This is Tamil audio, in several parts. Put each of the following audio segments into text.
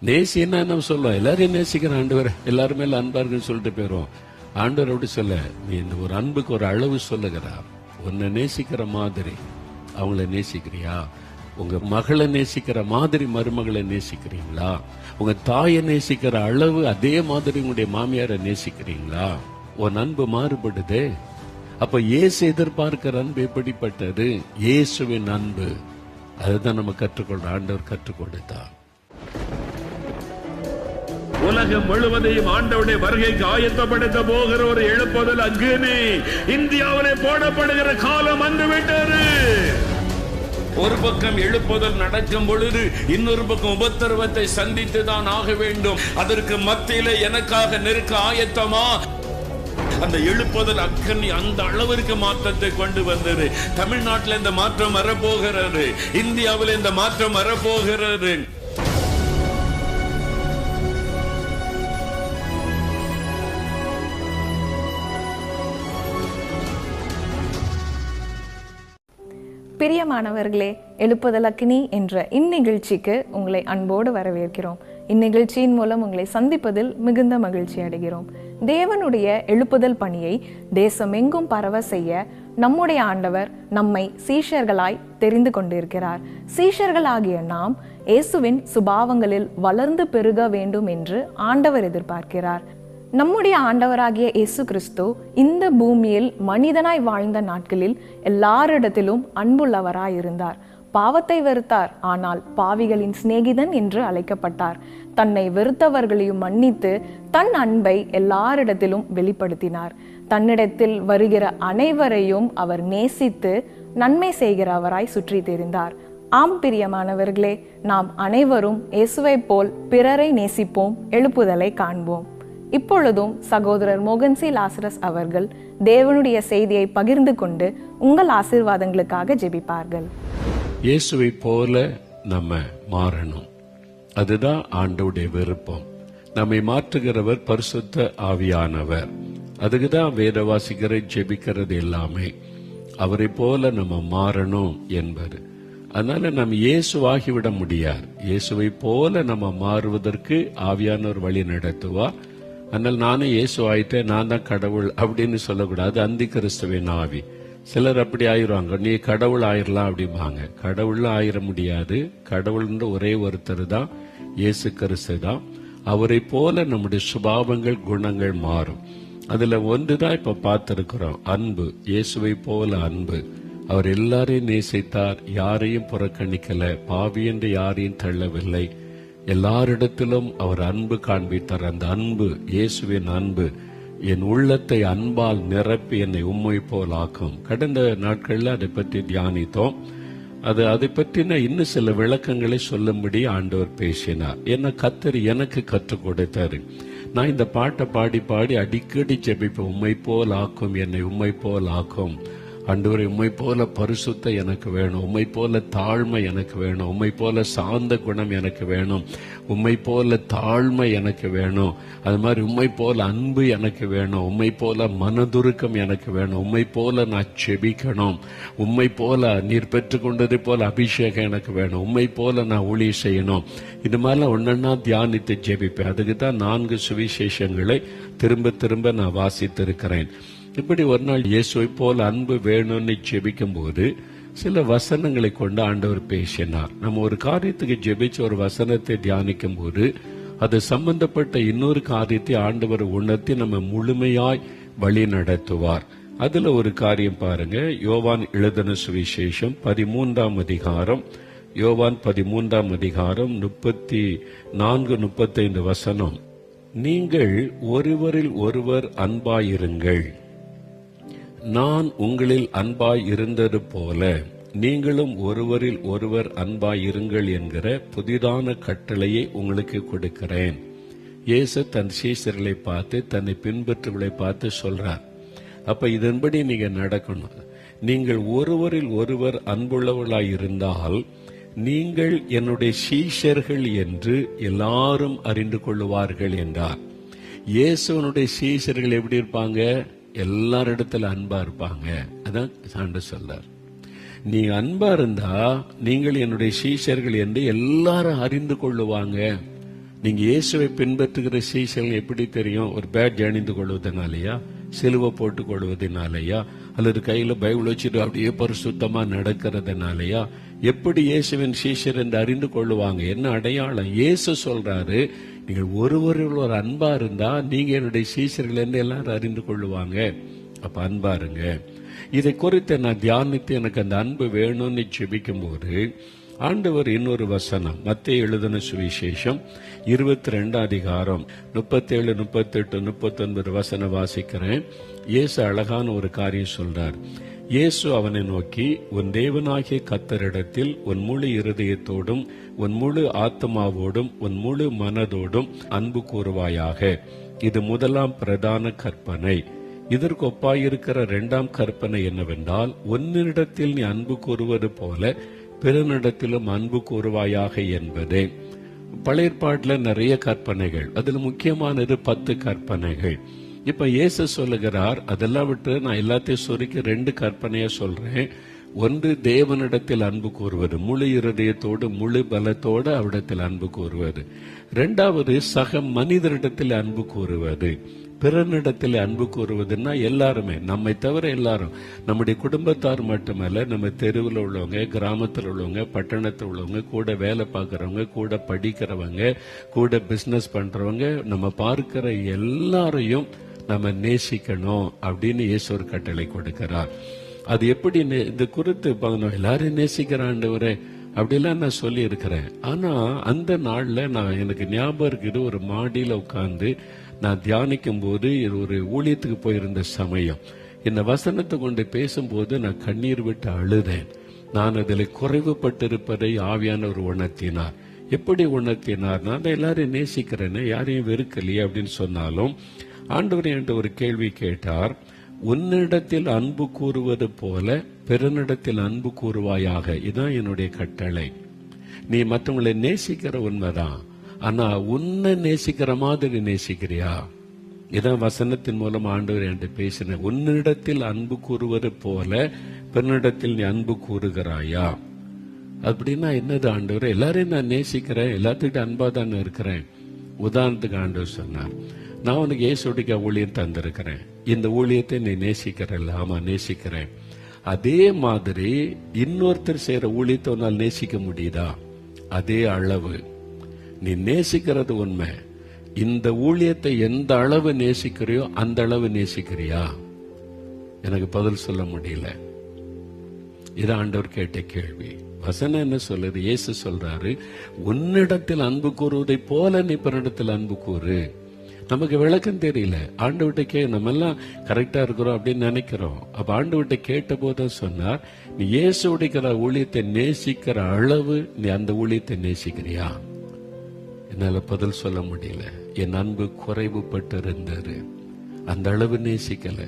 நேசின்னா நம்ம சொல்லுவோம், எல்லாரையும் நேசிக்கிற ஆண்டவர், எல்லாருமே அன்பா இருக்குன்னு சொல்லிட்டு போயிடுவோம். ஆண்டவர் அப்படி சொல்ல, நீ இந்த ஒரு அன்புக்கு ஒரு அளவு சொல்லுகிறார். உன்னை நேசிக்கிற மாதிரி அவங்கள நேசிக்கிறியா? உங்க மகளை நேசிக்கிற மாதிரி மருமகளை நேசிக்கிறீங்களா? உங்க தாயை நேசிக்கிற அளவு அதே மாதிரி உங்களுடைய மாமியாரை நேசிக்கிறீங்களா? உன் அன்பு மாறுபடுதே. அப்ப இயேசு எதிர்பார்க்கிற அன்பு எப்படிப்பட்டது? இயேசுவின் அன்பு. அதுதான் நம்ம கற்றுக்கொள்ள ஆண்டவர் கற்றுக் கொடுத்தார். உலகம் முழுவதையும் ஆண்டவருடைய வருகைக்கு ஆயத்தப்படுத்த போகிற ஒரு எழுப்புதல் அக்னி இந்தியாவிலே போடப்படுகிற காலம் வந்துவிட்டது. ஒரு பக்கம் எழுப்புதல் நடக்கும் பொழுது இன்னொரு பக்கம் உபத்திரவத்தை சந்தித்து தான் ஆக வேண்டும். அதற்கு மத்தியிலே எனக்காக நெருக்க ஆயத்தமா? அந்த எழுப்புதல் அக்னி அந்த அளவிற்கு மாற்றத்தை கொண்டு வந்தது. தமிழ்நாட்டில் இந்த மாற்றம் வரப்போகிறது, இந்தியாவில் இந்த மாற்றம் வரப்போகிறது. பிரியமானவர்களே, எழுப்புதல் அக்னி என்ற இந்நிகழ்ச்சிக்கு உங்களை அன்போடு வரவேற்கிறோம். இந்நிகழ்ச்சியின் மூலம் உங்களை சந்திப்பதில் மிகுந்த மகிழ்ச்சி அடைகிறோம். தேவனுடைய எழுப்புதல் பணியை தேசமெங்கும் பரவ செய்ய நம்முடைய ஆண்டவர் நம்மை சீஷர்களாய் தெரிந்து கொண்டிருக்கிறார். சீஷர்களாகிய நாம் இயேசுவின் சுபாவங்களில் வளர்ந்து பெருக வேண்டும் என்று ஆண்டவர் எதிர்பார்க்கிறார். நம்முடைய ஆண்டவராகிய இயேசு கிறிஸ்து இந்த பூமியில் மனிதனாய் வாழ்ந்த நாட்களில் எல்லாரிடத்திலும் அன்புள்ளவராய் இருந்தார். பாவத்தை வெறுத்தார், ஆனால் பாவிகளின் சிநேகிதன் என்று அழைக்கப்பட்டார். தன்னை வெறுத்தவர்களையும் மன்னித்து தன் அன்பை எல்லாரிடத்திலும் வெளிப்படுத்தினார். தன்னிடத்தில் வருகிற அனைவரையும் அவர் நேசித்து நன்மை செய்கிறவராய் சுற்றி தெரிந்தார். ஆம் பிரியமானவர்களே, நாம் அனைவரும் இயேசுவை போல் பிறரை நேசிப்போம், எழுப்புதலை காண்போம். இப்பொழுதும் சகோதரர் மோகன் சி லாசரஸ் அவர்கள் தேவனுடைய செய்தியை பகிர்ந்து கொண்டு உங்கள் ஆசீர்வாதங்களுக்காக ஜெபிப்பார்கள். இயேசுவை போல நம்ம மாறணும், அதுதான் ஆண்டவருடைய விருப்பம். நம்மை மாற்றுகிறவர் பரிசுத்த ஆவியானவர். அதுக்குதான் வேத வாசிக்கிற ஜெபிக்கிறது எல்லாமே அவரை போல நம்ம மாறணும் என்பது. அதனால நம்ம இயேசுவாகிவிட முடியாது. இயேசுவை போல நம்ம மாறுவதற்கு ஆவியானவர் வழி நடத்துவார். அதனால் நானும் இயேசு ஆயிட்டேன், நான் தான் கடவுள் அப்படின்னு சொல்லக்கூடாது. அந்தி கிறிஸ்துவின் ஆவி. சிலர் அப்படி ஆயிடுவாங்க, நீ கடவுள் ஆயிரலாம் அப்படிம்பாங்க. கடவுள் ஆயிர முடியாது. கடவுள்ன்ற ஒரே ஒருத்தர் தான், இயேசு கிறிஸ்து தான். அவரை போல நம்முடைய சுபாவங்கள் குணங்கள் மாறும். அதுல ஒன்றுதான் இப்ப பார்த்திருக்கிறோம், அன்பு. இயேசுவை போல அன்பு. அவர் எல்லாரையும் நேசித்தார், யாரையும் புறக்கணிக்கல, பாவி என்று யாரையும் தள்ளவில்லை. எல்லாரிடத்திலும் அவர் அன்பு காண்பித்தார். அந்த அன்பு, இயேசுவின் அன்பு என் உள்ளத்தை அன்பால் நிரப்பி என்னை உம்மை போல் ஆக்கும். கடந்த நாட்கள்ல அதை பற்றி தியானித்தோம். அதை பற்றின இன்னும் சில விளக்கங்களை சொல்லும்படி ஆண்டவர் பேசினார். என்ன கர்த்தர் எனக்கு கற்றுக் கொடுத்தாரு. நான் இந்த பாட்டை பாடி பாடி அடிக்கடி ஜெபிப்பேன், உம்மை போல் ஆக்கும், என்னை உம்மை போல் ஆக்கும். ஆண்டவரே, உம்மை போல பரிசுத்த எனக்கு வேணும், உம்மை போல தாழ்மை எனக்கு வேணும், உம்மை போல சாந்த குணம் எனக்கு வேணும், உம்மை போல தாழ்மை எனக்கு வேணும், அது மாதிரி உம்மை போல அன்பு எனக்கு வேணும், உம்மை போல மனதுருக்கம் எனக்கு வேணும், உம்மை போல நான் செபிக்கணும், உம்மை போல நீர் பெற்றுக்கொண்டதை போல அபிஷேகம் எனக்கு வேணும், உம்மை போல நான் ஊழியம் செய்யணும். இது மாதிரிலாம் ஒன்னொன்னா தியானித்து ஜெபிப்பேன். அதுக்கு தான் 4 சுவிசேஷங்களை திரும்ப திரும்ப நான் வாசித்திருக்கிறேன். இப்படி ஒரு நாள் இயேசுவை போல அன்பு வேணும்னு ஜெபிக்கும் போது சில வசனங்களை கொண்டு ஆண்டவர் பேசினார். நம்ம ஒரு காரியத்துக்கு ஜெபிச்சு ஒரு வசனத்தை தியானிக்கும் போது அது சம்பந்தப்பட்ட இன்னொரு காரியத்தை ஆண்டவர் உணர்த்தி நம்ம முழுமையாய் வழி நடத்துவார். அதுல ஒரு காரியம் பாருங்க, யோவான் எழுதின சுவிசேஷம் 13ஆம் அதிகாரம், யோவான் 13ஆம் அதிகாரம் 34-35 வசனம். நீங்கள் ஒருவரில் ஒருவர் அன்பாயிருங்கள், நான் உங்களில் அன்பாய் இருந்தது போல நீங்களும் ஒருவரில் ஒருவர் அன்பாயிருங்கள் என்கிற புதிதான கட்டளையை உங்களுக்கு கொடுக்கிறேன். இயேசு தன் சீஷர்களை பார்த்து, தன்னை பின்பற்றுவதை பார்த்து சொல்றார். அப்ப இதன்படி நீங்க நடக்கணும். நீங்கள் ஒருவரில் ஒருவர் அன்புள்ளவர்களாய் இருந்தால் நீங்கள் என்னுடைய சீஷர்கள் என்று எல்லாரும் அறிந்து கொள்ளுவார்கள் என்றார். இயேசுவனுடைய சீஷர்கள் எப்படி இருப்பாங்க? எல்லாரிடத்துல அன்பா இருப்பாங்க. அதான் ஆண்டவர் சொல்றார். நீ அன்பா இருந்தா நீங்கள் என்னுடைய சீஷர்கள் என்று எல்லாரும் அறிந்து கொள்ளுவாங்க. நீங்க இயேசுவை பின்பற்றுகிற சீசர்கள் எப்படி தெரியும்? ஒரு பேட்ஜ் அணிந்து கொள்வதனாலயா, சிலுவை போட்டுக் கொள்வதனாலயா, அல்லது கையில பைபிள் வச்சுட்டு அப்படியே பரிசுத்தமா நடக்கிறதுனாலயா? எப்படி இயேசுவின் சீஷர் என்று அறிந்து கொள்ளுவாங்க? என்ன அடையாளம்? இயேசு சொல்றாரு, நீங்கள் ஒருவரில் ஒரு அன்பா இருந்தா நீங்க என்னுடைய சீஷர்கள் என்று எல்லாரும் அறிந்து கொள்ளுவாங்க. அப்ப அன்பா இருங்க. இதை குறித்து நான் தியானித்து எனக்கு அந்த அன்பு வேணும்னு ஜெபிக்கும் போது ஆண்டவர் இன்னொரு வசனம், மத்தேயு எழுதின சுவிசேஷம் 22 அதிகாரம் 37, 38, 39 வசனம் வாசிக்கிறேன். இயேசு அழகான ஒரு காரியம் சொல்றார். இயேசு அவனை நோக்கி, உன் தேவனாகிய கர்த்தரிடத்தில் உன் முழு இருதயத்தோடும் உன் முழு ஆத்மாவோடும் உன் முழு மனதோடும் அன்பு கூறுவாயாக. இது முதலாம் பிரதான கற்பனை. இதற்கு ஒப்பாயிருக்கிற 2ஆம் கற்பனை என்னவென்றால், உன்னிடத்தில் நீ அன்பு கூறுவது போல பிறனிடத்திலும் அன்பு கூறுவாயாக என்பதே. பழைய ஏற்பாட்டுல நிறைய கற்பனைகள், அதுல முக்கியமானது 10 கற்பனைகள். இப்ப இயேசு சொல்லுகிறார், அதெல்லாம் விட்டு நான் எல்லாத்தையும் சுருக்கி 2 கற்பனையா சொல்றேன். ஒன்று, தேவனிடத்தில் அன்பு கூறுவது, முழு இருதயத்தோடு முழு பலத்தோடு அவிடத்தில் அன்பு கூறுவது. 2வது, சக மனிதரிடத்தில் அன்பு கூறுவது. பிறனிடத்தில் அன்பு கூறுவதுன்னா எல்லாருமே, நம்மை தவிர எல்லாரும், நம்முடைய குடும்பத்தார் மட்டுமல்ல, நம்ம தெருவில் உள்ளவங்க, கிராமத்தில் உள்ளவங்க, பட்டணத்தில் உள்ளவங்க, கூட வேலை பார்க்கறவங்க, கூட படிக்கிறவங்க, கூட பிசினஸ் பண்றவங்க, நம்ம பார்க்கிற எல்லாரையும் நம்ம நேசிக்கணும் அப்படின்னு இயேசு ஒரு கட்டளை கொடுக்கிறார். அது எப்படி இது குறித்து எல்லாரையும் நேசிக்கிற ஆண்டவரே அப்படிலாம் நான் சொல்லி இருக்கிறேன். ஆனா அந்த நாள்ல நான் எனக்கு ஞாபகம் இருக்குது, ஒரு மாடியில உட்கார்ந்து நான் தியானிக்கும் போது ஒரு ஊழியத்துக்கு போயிருந்த சமயம் இந்த வசனத்தை கொண்டு பேசும்போது நான் கண்ணீர் விட்டு அழுதேன். நான் அதில் குறைவுபட்டிருப்பதை ஆவியானவர் உணர்த்தினார். எப்படி உணர்த்தினார்? நான் எல்லாரையும் நேசிக்கிறேன்னு, யாரையும் வெறுக்கலையே அப்படின்னு சொன்னாலும் ஆண்டவர் என்கிட்ட ஒரு கேள்வி கேட்டார். உன்னிடத்தில் அன்பு கூறுவது போல பிறனிடத்தில் அன்பு கூறுவாயாக. இதுதான் என்னுடைய கட்டளை. நீ மற்றவங்களை நேசிக்கிற உண்மைதான், ஆனா உன்னை நேசிக்கிற மாதிரி நேசிக்கிறியா? இதான் வசனத்தின் மூலம் ஆண்டவர் என்கிட்ட பேசின. உன்னிடத்தில் அன்பு கூறுவது போல பிறனிடத்தில் நீ அன்பு கூறுகிறாயா? அப்படின்னா என்னது ஆண்டவர்? எல்லாரையும் நான் நேசிக்கிறேன், எல்லாத்துக்கிட்ட அன்பா தானே இருக்கிறேன். உதாரணத்துக்கு ஆண்டவர் சொன்னார், நான் உனக்கு இயேசுவுடைய ஊழியம் தந்திருக்கிறேன், இந்த ஊழியத்தை நீ நேசிக்கிறல்ல? ஆமா நேசிக்கிறேன். அதே மாதிரி இன்னொருத்தர் செய்யற ஊழியத்தை உன்னால் நேசிக்க முடியுதா? அதே அளவு நீ நேசிக்கிறது உண்மை. இந்த ஊழியத்தை எந்த அளவு நேசிக்கிறியோ அந்த அளவு நேசிக்கிறியா? எனக்கு பதில் சொல்ல முடியல. இது ஆண்டவர் கேட்ட கேள்வி. வசனம் என்ன சொல்லுது? இயேசு சொல்றாரு, உன்னிடத்தில் அன்பு கூறுவதை போல நீ பிறனிடத்தில் அன்பு கூறு. நமக்கு விளக்கம் தெரியல. ஆண்டவர்கிட்ட நம்ம எல்லாம் கரெக்டா இருக்கிறோம் அப்படின்னு நினைக்கிறோம். அப்ப ஆண்டவர்கிட்ட கேட்ட போது சொன்னார், நீ இயேசுடைய ஊழியத்தை நேசிக்கிற அளவு நீ அந்த ஊழியத்தை நேசிக்கிறியா? என்னால பதில் சொல்ல முடியல. என் அன்பு குறைவுபட்டு இருந்தது. அந்த அளவு நேசிக்கல.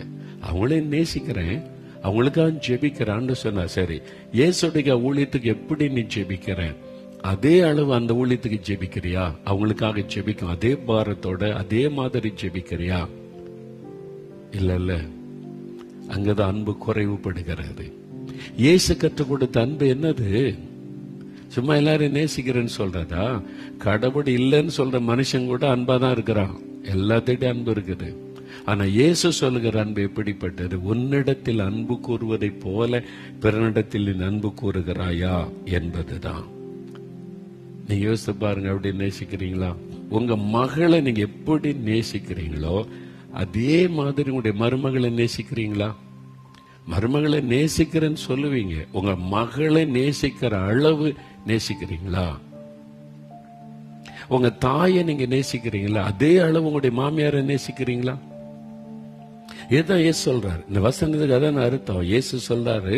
அவங்களையும் நேசிக்கிறேன், அவங்களுக்காக ஜெபிக்கிறான்னு சொன்னா சரி. இயேசுடைய ஊழியத்துக்கு எப்படி நீ ஜெபிக்கிறேன்? அதே அளவு அந்த ஊழியத்துக்கு ஜெபிக்கிறியா? அவங்களுக்காக ஜெபிக்கும் அதே பாரத்தோட அதே மாதிரி ஜெபிக்கிறியா? இல்ல, அங்கதான் அன்பு குறைவுபடுகிறது. இயேசு கற்றுக் கொடுத்த அன்பு என்னது? சும்மா எல்லாரையும் நேசிக்கிறேன்னு சொல்றதா? கடவுள் இல்லைன்னு சொல்ற மனுஷன் கூட அன்பா தான் இருக்கிறான். எல்லாத்திட்டும் அன்பு இருக்குது. ஆனா இயேசு சொல்லுகிற அன்பு எப்படிப்பட்டது? உன்னிடத்தில் அன்பு கூறுவதை போல பிறனிடத்தில் நீ அன்பு கூறுகிறாயா என்பதுதான். நீங்க யோசித்து பாருங்க, அப்படி நேசிக்கிறீங்களா? உங்க மகளை நீங்க எப்படி நேசிக்கிறீங்களோ அதே மாதிரி உங்களுடைய மருமகளை நேசிக்கிறீங்களா? மருமகளை நேசிக்கிறேன்னு சொல்லுவீங்க, உங்க மகளை நேசிக்கிற அளவு நேசிக்கிறீங்களா? உங்க தாயை நீங்க நேசிக்கிறீங்களா? அதே அளவு உங்களுடைய மாமியாரை நேசிக்கிறீங்களா? இதுதான் இயேசு சொல்றாரு. இந்த வசனத்துக்கு அதான் அர்த்தம். இயேசு சொல்றாரு,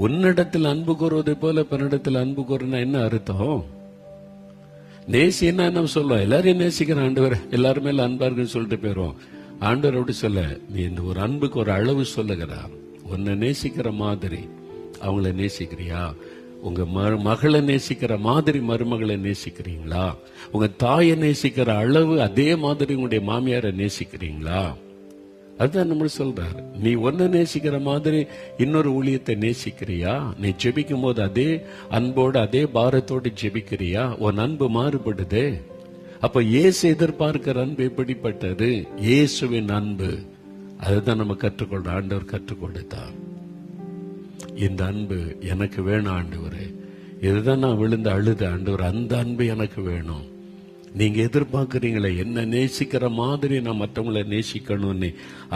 உன்னிடத்தில் அன்பு கூறுவதை போல பிறனிடத்தில் அன்பு கூறுனா என்ன அர்த்தம்? நேசின்னா நம்ம சொல்லுவோம், எல்லாரையும் நேசிக்கிற ஆண்டவர், எல்லாருமே அன்பா இருக்குன்னு சொல்லிட்டு போயிடுவோம். ஆண்டவர் அப்படி சொல்ல, நீ இந்த ஒரு அன்புக்கு ஒரு அளவு சொல்லுகிறார். உன்னை நேசிக்கிற மாதிரி அவங்கள நேசிக்கிறியா? உங்க மகளை நேசிக்கிற மாதிரி மருமகளை நேசிக்கிறீங்களா? உங்க தாயை நேசிக்கிற அளவு அதே மாதிரி உங்களுடைய மாமியாரை நேசிக்கிறீங்களா? அதுதான் நம்ம சொல்றாரு. நீ ஒன்ன நேசிக்கிற மாதிரி இன்னொரு ஊழியத்தை நேசிக்கிறியா? நீ ஜெபிக்கும் போது அதே அன்போடு அதே பாரத்தோடு ஜெபிக்கிறியா? உன் அன்பு மாறுபடுதே. அப்ப இயேசு எதிர்பார்க்கிற அன்பு எப்படிப்பட்டது? இயேசுவின் அன்பு. அதுதான் நம்ம கற்றுக்கொள்ற. ஆண்டவர் கற்றுக் கொடுத்தார். இந்த அன்பு எனக்கு வேணும் ஆண்டவரே. இதுதான் நான் விழுந்து அழுத. ஆண்டவர், அந்த அன்பு எனக்கு வேணும். நீங்க எதிர்பார்க்கிறீங்களே என்ன நேசிக்கிற மாதிரி நான் மற்றவங்களை நேசிக்கணும்னு,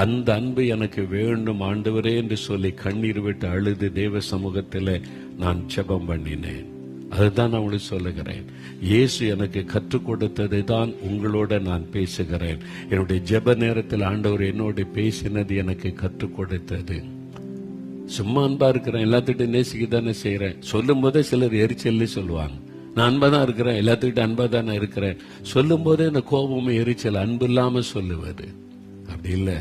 அந்த அன்பு எனக்கு வேண்டும் ஆண்டவரே என்று சொல்லி கண்ணீர் விட்டு அழுது தேவ சமூகத்தில் நான் ஜெபம் பண்ணினேன். அதுதான் நான் உங்களுக்கு சொல்லுகிறேன். இயேசு எனக்கு கற்றுக் கொடுத்ததை தான் உங்களோட நான் பேசுகிறேன். என்னுடைய ஜெப நேரத்தில் ஆண்டவர் என்னோட பேசினது எனக்கு கற்றுக் கொடுத்தது. சும்மா அன்பா இருக்கிறேன், எல்லாத்துக்கிட்டும் நேசிக்க தானே செய்யறேன் சொல்லும் போதே சிலர் எரிச்சல் சொல்லுவாங்க. நான் அன்பா தான் இருக்கிறேன், எல்லாத்துக்கிட்ட அன்பா தானே இருக்கிறேன் சொல்லும் போதே இந்த கோபமும் எரிச்சல், அன்பு இல்லாம சொல்லுவது. அப்படி இல்லை.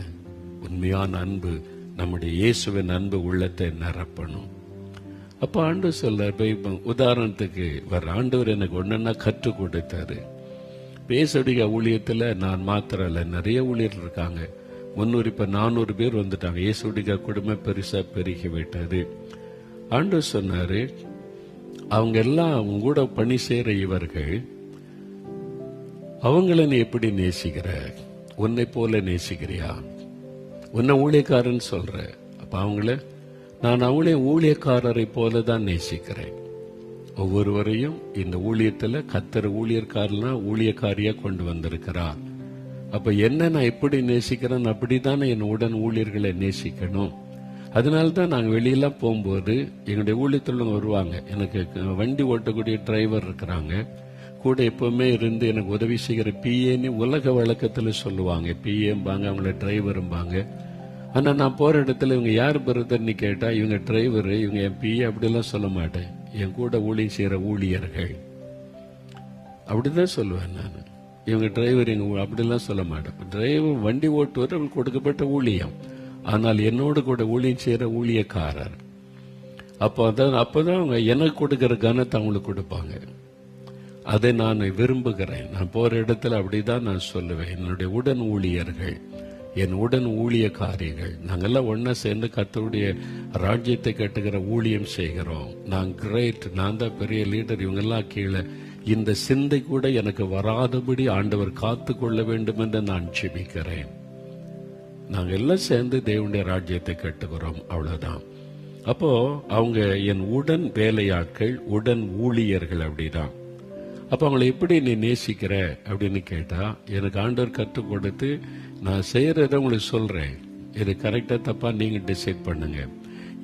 உண்மையான அன்பு, நம்முடைய இயேசுவின் அன்பு உள்ளத்தை நிரப்பணும். அப்ப ஆண்டவர் சொல்ல, உதாரணத்துக்கு வர ஆண்டவர் எனக்கு ஒன்னா கற்றுக் கொடுத்தாரு. பேசடிக ஊழியத்துல நான் மாத்திரம் இல்ல, நிறைய ஊழியர்கள் இருக்காங்க. 300 இப்ப 400 பேர் வந்துட்டாங்க. இயேசுடிக குடும்பம் பெருசா பெருகி விட்டது. ஆண்டவர் சொன்னாரு, அவங்க எல்லாம் அவங்க கூட பணி செய்யற இவர்கள், அவங்கள நீ எப்படி நேசிக்கிற? உன்னை போல நேசிக்கிறியா? உன்னை ஊழியக்காரன் சொல்ற. அப்ப அவங்கள நான் அவங்களே ஊழியக்காரரை போல தான் நேசிக்கிறேன். ஒவ்வொருவரையும் இந்த ஊழியத்துல கர்த்தர் ஊழியக்காரனா ஊழியக்காரியா கொண்டு வந்திருக்கிறார். அப்ப என்ன நான் எப்படி நேசிக்கிறேன், அப்படித்தானே என் உடன் ஊழியர்களை நேசிக்கணும். அதனால்தான் நாங்கள் வெளியெல்லாம் போகும்போது எங்களுடைய ஊழியத்தில் வருவாங்க. எனக்கு வண்டி ஓட்டக்கூடிய டிரைவர் இருக்கிறாங்க. கூட எப்பவுமே இருந்து எனக்கு உதவி செய்கிற பிஏன்னு உலக வழக்கத்தில் சொல்லுவாங்க. பிஏம்பாங்க, அவங்கள டிரைவரும்பாங்க. ஆனா நான் போற இடத்துல இவங்க யார் பிரதர்ன்னு கேட்டா, இவங்க டிரைவரு, இவங்க என் பிஏ அப்படிலாம் சொல்ல மாட்டேன். என் கூட ஊழியம் செய்யற ஊழியர்கள் அப்படிதான் சொல்லுவேன் நான். இவங்க டிரைவர் அப்படிலாம் சொல்ல மாட்டேன். டிரைவர் வண்டி ஓட்டுவது அவங்களுக்கு கொடுக்கப்பட்ட ஊழியம். ஆனால் என்னோடு கூட ஊழியம் செய்யற ஊழியக்காரர். அப்பதான் அவங்க எனக்கு கொடுக்கிற கனத்தை அவங்களுக்கு கொடுப்பாங்க. அதை நான் விரும்புகிறேன். நான் போற இடத்துல அப்படிதான் நான் சொல்லுவேன். என்னுடைய உடன் ஊழியர்கள், என் உடன் ஊழியக்காரிகள், நாங்கெல்லாம் ஒன்னா சேர்ந்து கர்த்தருடைய ராஜ்யத்தை கட்டுகிற ஊழியம் செய்கிறோம். நான் கிரேட், நான் தான் பெரிய லீடர், இவங்கெல்லாம் கீழே. இந்த சிந்தை கூட எனக்கு வராதபடி ஆண்டவர் காத்து கொள்ள வேண்டும் என்று நான் ஜெபிக்கிறேன். நாங்க எல்லாம் சேர்ந்து தேவனுடைய ராஜ்யத்தை கட்டுகிறோம், அவ்வளவுதான். அப்போ அவங்க என் உடன் வேலையாட்கள், உடன் ஊழியர்கள். அப்படிதான். அப்ப அவங்களை எப்படி நீ நேசிக்கிற அப்படின்னு கேட்டா, எனக்கு ஆண்டவர் கற்றுக் கொடுத்து நான் செய்யறத உங்களுக்கு சொல்றேன். இது கரெக்டா தப்பா நீங்க டிசைட் பண்ணுங்க.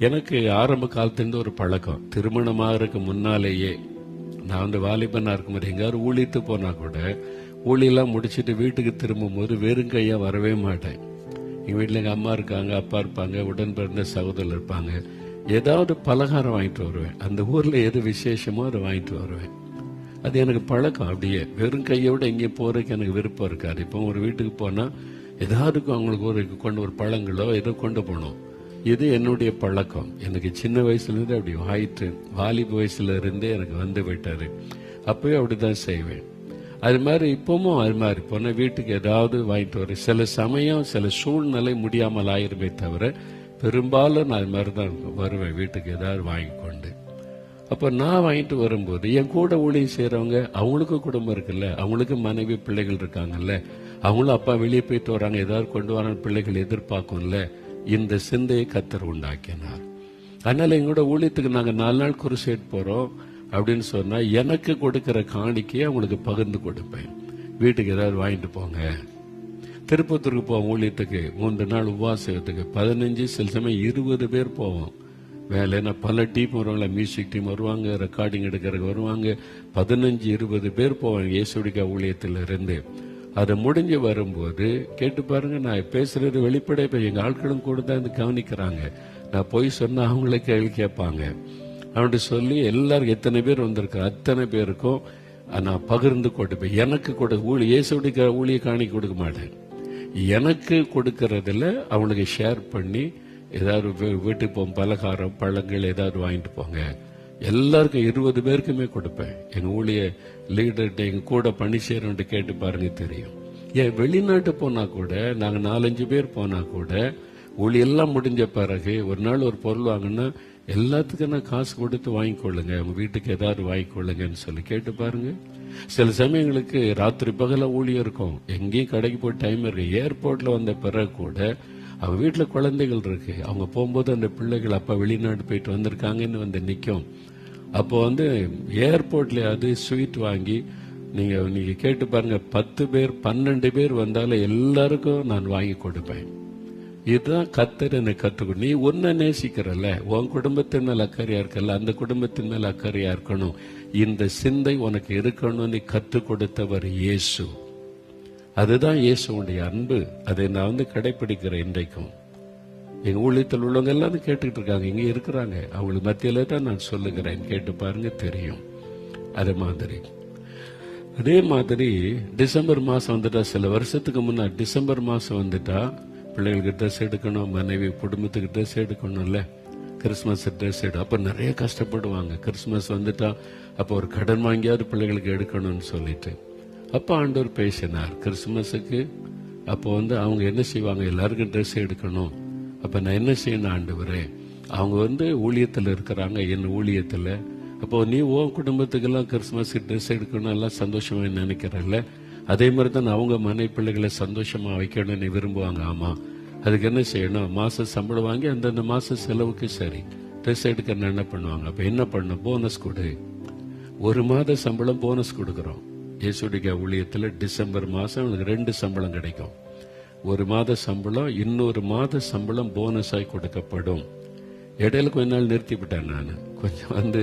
எனக்கு ஆரம்ப காலத்திலிருந்து ஒரு பழக்கம். திருமணமாகறதுக்கு முன்னாலேயே நான் வாலிபனா இருக்கும்போது எங்காவது ஊழித்து போனா கூட ஊழியெல்லாம் முடிச்சுட்டு வீட்டுக்கு திரும்பும் போது வெறும் கையா வரவே மாட்டேன். எங்க வீட்டுல எங்க அம்மா இருக்காங்க, அப்பா இருப்பாங்க, உடன் பிறந்த சகோதரர் இருப்பாங்க. ஏதாவது பலகாரம் வாங்கிட்டு வருவேன். அந்த ஊர்ல எது விசேஷமோ அதை வாங்கிட்டு வருவேன். அது எனக்கு பழக்கம். அப்படியே வெறும் கையோட எங்கேயும் போறதுக்கு எனக்கு விருப்பம் இருக்காது. இப்போ ஒரு வீட்டுக்கு போனா ஏதாவது அவங்களுக்கு ஒரு பழங்களோ ஏதோ கொண்டு போனோம். இது என்னுடைய பழக்கம். எனக்கு சின்ன வயசுல இருந்து அப்படி ஆயிட்டு, வாலிப வயசுல இருந்தே எனக்கு வந்து விட்டாரு. அப்பவே அப்படிதான் செய்வேன். அது மாதிரி இப்பவும் அது மாதிரி போனா வீட்டுக்கு ஏதாவது வாங்கிட்டு வரேன். சில சமயம் சில சூழ்நிலை முடியாமல் ஆயிருமே தவிர பெரும்பாலும் நான் அது மாதிரிதான் வருவேன் வீட்டுக்கு ஏதாவது வாங்கி கொண்டு. அப்ப நான் வாங்கிட்டு வரும்போது என் கூட ஊழியம் செய்யறவங்க, அவங்களுக்கு குடும்பம் இருக்குல்ல, அவங்களுக்கு மனைவி பிள்ளைகள் இருக்காங்கல்ல, அவங்களும் அப்பா வெளியே போயிட்டு வராங்க, ஏதாவது கொண்டு வர பிள்ளைகள் எதிர்பார்க்கும்ல. இந்த சிந்தையை கர்த்தர் உண்டாக்கினார். அதனால எங்களோட ஊழியத்துக்கு நாங்க 4 நாள் குருசேட் போறோம் அப்படின்னு சொன்னா எனக்கு கொடுக்கிற காணிக்கையை அவங்களுக்கு பகிர்ந்து கொடுப்பேன். வீட்டுக்கு ஏதாவது வாங்கிட்டு போங்க. திருப்பத்தூருக்கு போவோம் ஊழியத்துக்கு, 3 நாள் உபவாசத்துக்கு 15 சில சமயம் 20 பேர் போவோம். வேலைன்னா பல டீம் வருவாங்களா, மியூசிக் டீம் வருவாங்க, ரெக்கார்டிங் எடுக்கிறதுக்கு வருவாங்க. 15-20 பேர் போவாங்க இயேசுடிகா ஊழியத்துல இருந்து. அதை முடிஞ்சு வரும்போது கேட்டு பாருங்க, நான் பேசுறது வெளிப்படை. இப்ப எங்க ஆட்களும் கூட தான் கவனிக்கிறாங்க. நான் போய் சொன்னா அவங்களே கேள்வி கேட்பாங்க. அப்படி சொல்லி எல்லாரும் எத்தனை பேர் வந்திருக்க அத்தனை பேருக்கும் நான் பகிர்ந்து கொடுப்பேன். எனக்கு இயேசுடிகா ஊழிய காணி கொடுக்க மாட்டேன். எனக்கு கொடுக்கறதுல அவங்களுக்கு ஷேர் பண்ணி ஏதாவது வீட்டுக்கு போகும் பலகாரம் பழங்கள் ஏதாவது வாங்கிட்டு போங்க. எல்லாருக்கும் 20 பேருக்குமே கொடுப்பேன். எங்க ஊழிய லீடர்கிட்ட, எங்க கூட பணி செய்யறவன்ட்டு கேட்டு பாருங்க தெரியும். ஏன் வெளிநாட்டு போனா கூட, நாங்க 4-5 பேர் போனா கூட ஊழியெல்லாம் முடிஞ்ச பிறகு ஒரு நாள் ஒரு பொருள் வாங்கினா எல்லாத்துக்கும் நான் காசு கொடுத்து வாங்கிக்கொள்ளுங்க, உங்க வீட்டுக்கு ஏதாவது வாங்கிக்கொள்ளுங்கன்னு சொல்லி கேட்டு பாருங்க. சில சமயங்களுக்கு ராத்திரி பகல ஊழியம் இருக்கும், எங்கேயும் கடைக்கு போய் டைம் இருக்கு. ஏர்போர்ட்ல வந்த பிறகு கூட அவங்க வீட்டுல குழந்தைகள் இருக்கு, அவங்க போகும்போது அந்த பிள்ளைகள் அப்பா வெளிநாடு போயிட்டு வந்திருக்காங்கன்னு வந்து நிற்கும். அப்போ ஏர்போர்ட்ல அது ஸ்வீட் வாங்கி நீங்க கேட்டு பாருங்க, 10 பேர் 12 பேர் வந்தாலும் எல்லாருக்கும் நான் வாங்கி கொடுப்பேன். இதுதான் கர்த்தர் என்னை கற்றுக்கொடு. நீ ஒன்ன நேசிக்கிறல்ல, உன் குடும்பத்தின் மேல் அக்கறையா இருக்கல, அந்த குடும்பத்தின் மேல் அக்கறையா இருக்கணும். இந்த சிந்தை உனக்கு இருக்கணும்னு கற்றுக் கொடுத்தவர் இயேசு. அதுதான் இயேசுடைய அன்பு. அதை நான் கடைபிடிக்கிறேன். இன்றைக்கும் எங்க ஊழியத்தில் உள்ளவங்க எல்லாம் கேட்டுக்கிட்டு இருக்காங்க, இங்க இருக்கிறாங்க. அவங்களுக்கு மத்தியில தான் நான் சொல்லுகிறேன், கேட்டு பாருங்க தெரியும். அதே மாதிரி டிசம்பர் மாசம் வந்துட்டா, சில வருஷத்துக்கு முன்னாடி டிசம்பர் மாசம் வந்துட்டா பிள்ளைகளுக்கு ட்ரெஸ் எடுக்கணும், மனைவி குடும்பத்துக்கு ட்ரெஸ் எடுக்கணும்ல, கிறிஸ்துமஸ் ட்ரெஸ் அப்ப நிறைய கஷ்டப்படுவாங்க. கிறிஸ்துமஸ் வந்துட்டா அப்ப ஒரு கடன் வாங்கியாவது பிள்ளைகளுக்கு எடுக்கணும்னு சொல்லிட்டு, அப்ப ஆண்டவர் பேசினார் கிறிஸ்துமஸுக்கு. அப்போ அவங்க என்ன செய்வாங்க, எல்லாருக்கும் ட்ரெஸ் எடுக்கணும். அப்ப நான் என்ன செய்யணும் ஆண்டவரே, அவங்க ஊழியத்துல இருக்கிறாங்க, என் ஊழியத்துல. அப்போ நீ உன் குடும்பத்துக்கெல்லாம் கிறிஸ்துமஸ் ட்ரெஸ் எடுக்கணும் எல்லாம் சந்தோஷமா நினைக்கிறல்ல, அதே மாதிரி தான் அவங்க மனை பிள்ளைகளை சந்தோஷமா வைக்கணும்னு விரும்புவாங்க. ஆமா, அதுக்கு என்ன செய்யணும், மாச சம்பளம் வாங்கி அந்தந்த மாச செலவுக்கு சரி ட்ரெஸ் எடுக்க என்ன பண்ணுவாங்க. அப்ப என்ன பண்ணும், போனஸ் கொடு. 1 மாத சம்பளம் போனஸ் கொடுக்கறோம். இயேசுடைய ஊழியத்துல டிசம்பர் மாசம் உங்களுக்கு 2 சம்பளம் கிடைக்கும். 1 மாத சம்பளம், இன்னொரு மாத சம்பளம் போனஸாய் கொடுக்கப்படும். இடையில கொஞ்ச நாள் நிறுத்திவிட்டேன் நான். கொஞ்சம்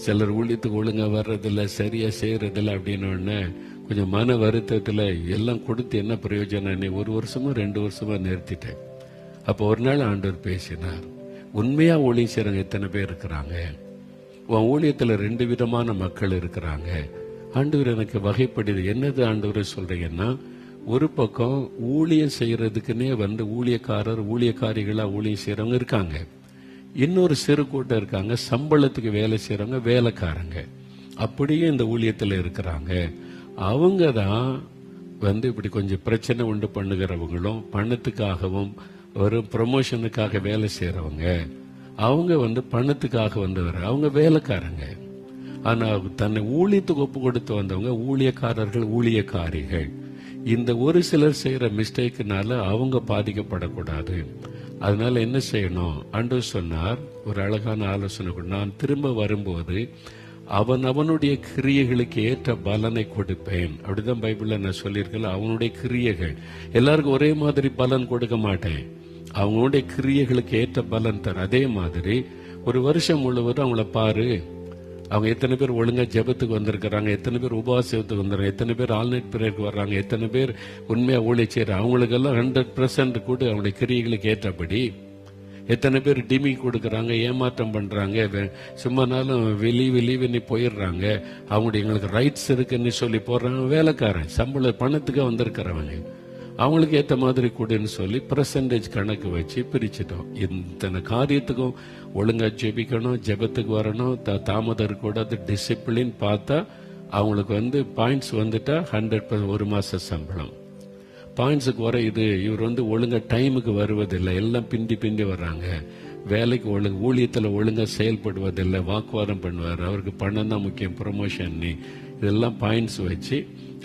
சிலர் ஊழியத்துக்கு ஒழுங்கா வர்றதில்ல, சரியா செய்யறதில்ல அப்படின்னு கொஞ்சம் மன வருத்தத்துல எல்லாம் கொடுத்து என்ன பிரயோஜனம், 1 வருஷமா 2 வருஷமா நிறுத்திட்டேன். அப்போ ஒரு நாள் ஆண்டவர் பேசினார், உண்மையா ஊழியம் செய்யறவங்க எத்தனை பேர் இருக்கிறாங்க, உன் ஊழியத்துல 2 விதமான மக்கள் இருக்கிறாங்க. ஆண்டவர் எனக்கு வகைப்படுது. என்னது ஆண்டவர் சொல்றீங்கன்னா, ஒரு பக்கம் ஊழியம் செய்யறதுக்குன்னே ஊழியக்காரர் ஊழியக்காரிகளா ஊழியம் செய்யறவங்க இருக்காங்க. இன்னொரு சிறு கூட்டம் இருக்காங்க, சம்பளத்துக்கு வேலை செய்யறவங்க, வேலைக்காரங்க. அப்படியே இந்த ஊழியத்துல இருக்கிறாங்க. அவங்க தான் இப்படி கொஞ்சம் பிரச்சனை உண்டு பண்ணுகிறவங்களும், பணத்துக்காகவும் ஒரு ப்ரமோஷனுக்காக வேலை செய்யறவங்க. அவங்க பணத்துக்காக வந்தவர், அவங்க வேலைக்காரங்க. ஆனா தன்னை ஊழியத்துக்கு ஒப்பு கொடுத்து வந்தவங்க ஊழியக்காரர்கள், ஊழியக்காரிகள். இந்த ஒரு சிலர் செய்யற மிஸ்டேக்குனால அவங்க பாதிக்கப்படக்கூடாது. அதனால என்ன செய்யணும், ஆண்டவர் சொன்னார் ஒரு அழகான ஆலோசனை, நான் திரும்ப வரும்போது அவனுடைய கிரியைகளுக்கு ஏற்ற பலனை கொடுப்பேன். அப்படிதான் பைபிள்ல நான் சொல்லியிருக்கேன். அவனுடைய கிரியைகள் எல்லாருக்கும் ஒரே மாதிரி பலன் கொடுக்க மாட்டேன், அவங்களுடைய கிரியைகளுக்கு ஏற்ற பலன் தர. அதே மாதிரி ஒரு வருஷம் முழுவதும் அவங்கள பாரு, அவங்க எத்தனை பேர் ஒழுங்கா ஜெபத்துக்கு வந்திருக்கிறாங்க, எத்தனை பேர் உபவாசத்துக்கு வந்துடுறாங்க, எத்தனை பேர் ஆல்நைட் பிரேயருக்கு வர்றாங்க, எத்தனை பேர் உண்மையா ஊழியம் செய்யறாங்க, அவங்களுக்கெல்லாம் 100% கூட அவங்களுடைய கிரியைகளுக்கு ஏற்றபடி. எத்தனை பேர் டிமி கொடுக்கறாங்க, ஏமாற்றம் பண்றாங்க, சும்மானாலும் வெளியே போயிடுறாங்க, அவங்களுடைய எங்களுக்கு ரைட்ஸ் இருக்குன்னு சொல்லி போடுறாங்க. வேலைக்காரன் சம்பள பணத்துக்கு வந்திருக்கிறவங்க, அவங்களுக்கு ஏற்ற மாதிரி கூடன்னு சொல்லி பெர்சன்டேஜ் கணக்கு வச்சு பிரிச்சுட்டோம். இத்தனை காரியத்துக்கும் ஒழுங்கா ஜெபிக்கணும், ஜெபத்துக்கு வரணும், தாமதம் இருக்கக்கூடாது, டிசிப்ளின் பார்த்தா அவங்களுக்கு பாயிண்ட்ஸ் வந்துட்டா 100% 1 மாச சம்பளம். பாயிண்ட்ஸுக்கு வர இவர் ஒழுங்கா டைமுக்கு வருவதில்லை, எல்லாம் பிந்தி வர்றாங்க. வேலைக்கு ஊழியத்துல ஒழுங்கா செயல்படுவதில்லை, வாக்குவாதம் பண்ணுவார், அவருக்கு பணம் தான் முக்கியம், ப்ரொமோஷன், இதெல்லாம் பாயிண்ட்ஸ் வச்சு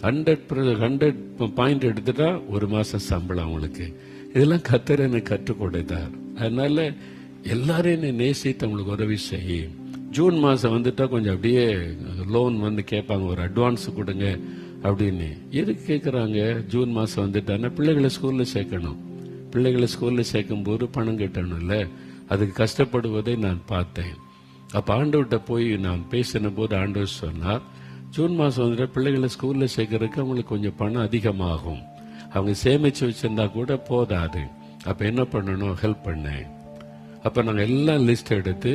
100 பாயிண்ட் எடுத்துட்டா 1 மாசம் சம்பளம் அவங்களுக்கு. இதெல்லாம் கர்த்தர் எனக்கு கற்றுக் கொடுத்தார். அதனால எல்லாரையும் நேசித்து அவங்களுக்கு உதவி செய்யும். ஜூன் மாசம் வந்துட்டா கொஞ்சம் அப்படியே லோன் கேட்பாங்க, ஒரு அட்வான்ஸ் கொடுங்க அப்படின்னு. எதுக்கு கேட்கறாங்க, ஜூன் மாசம் வந்துட்டான்னா பிள்ளைகளை ஸ்கூல்ல சேர்க்கணும். பிள்ளைகளை ஸ்கூல்ல சேர்க்கும் போது பணம் கட்டணும்ல, அதுக்கு கஷ்டப்படுவதை நான் பார்த்தேன். அப்ப ஆண்டவர்கிட்ட போய் நான் பேசின போது ஆண்டவர் சொன்னார், ஜூன் மாசம் வந்துட்டா பிள்ளைகளை ஸ்கூல்ல சேர்க்கறதுக்கு அவங்களுக்கு கொஞ்சம் பணம் அதிகமாகும், அவங்க சேமிச்சு வச்சிருந்தா கூட போதாது. அப்ப என்ன பண்ணணும், ஹெல்ப் பண்ணேன். அப்ப நாங்க எல்லாம் லிஸ்ட் எடுத்து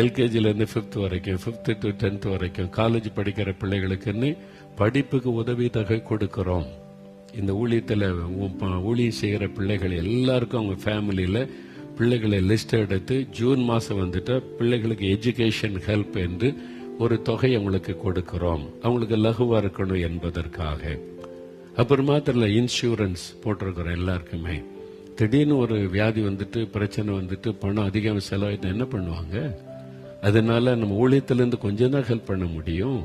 எல்கேஜில இருந்து 5th வரைக்கும், 5th to 10th வரைக்கும் காலேஜ் படிக்கிற பிள்ளைகளுக்குன்னு படிப்புக்கு உதவி தொகை கொடுக்கிறோம். இந்த ஊழியத்துல ஊழியம் செய்கிற பிள்ளைகள் எல்லாருக்கும் அவங்க ஃபேமிலியில பிள்ளைகளை லிஸ்ட் எடுத்து ஜூன் மாசம் வந்துட்டு பிள்ளைகளுக்கு எஜுகேஷன் ஹெல்ப் என்று ஒரு தொகை அவங்களுக்கு கொடுக்கிறோம், அவங்களுக்கு லகுவா இருக்கணும் என்பதற்காக. அப்புறம் மாத்திரம் இன்சூரன்ஸ் போட்டிருக்கிறோம் எல்லாருக்குமே. திடீர்னு ஒரு வியாதி வந்துட்டு, பிரச்சனை வந்துட்டு, பணம் அதிகம் செலவாயிட்டு என்ன பண்ணுவாங்க? அதனால நம்ம ஊழியத்திலிருந்து கொஞ்சம் தான் ஹெல்ப் பண்ண முடியும்.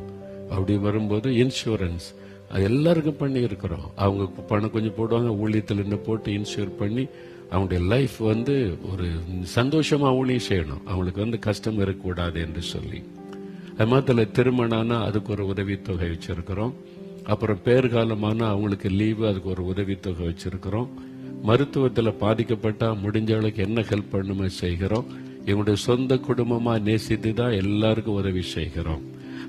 அப்படி வரும்போது இன்சூரன்ஸ் அது எல்லாருக்கும் பண்ணி இருக்கிறோம். அவங்க பணம் கொஞ்சம் போடுவாங்க, ஊழியத்தில் என்ன போட்டு இன்சூர் பண்ணி அவங்களுடைய லைஃப் ஒரு சந்தோஷமா ஊழியம் செய்யணும், அவங்களுக்கு கஷ்டம் இருக்கக்கூடாது என்று சொல்லி. அது மாதிரி திருமணம்னா அதுக்கு ஒரு உதவித்தொகை வச்சிருக்கிறோம். அப்புறம் பேர்காலமான அவங்களுக்கு லீவு, அதுக்கு ஒரு உதவித்தொகை வச்சிருக்கிறோம். மருத்துவத்தில் பாதிக்கப்பட்டா முடிஞ்ச அளவுக்கு என்ன ஹெல்ப் பண்ணுமோ செய்கிறோம். எங்களுடைய சொந்த குடும்பமா நேசித்து தான் எல்லாருக்கும் உதவி செய்கிறோம்.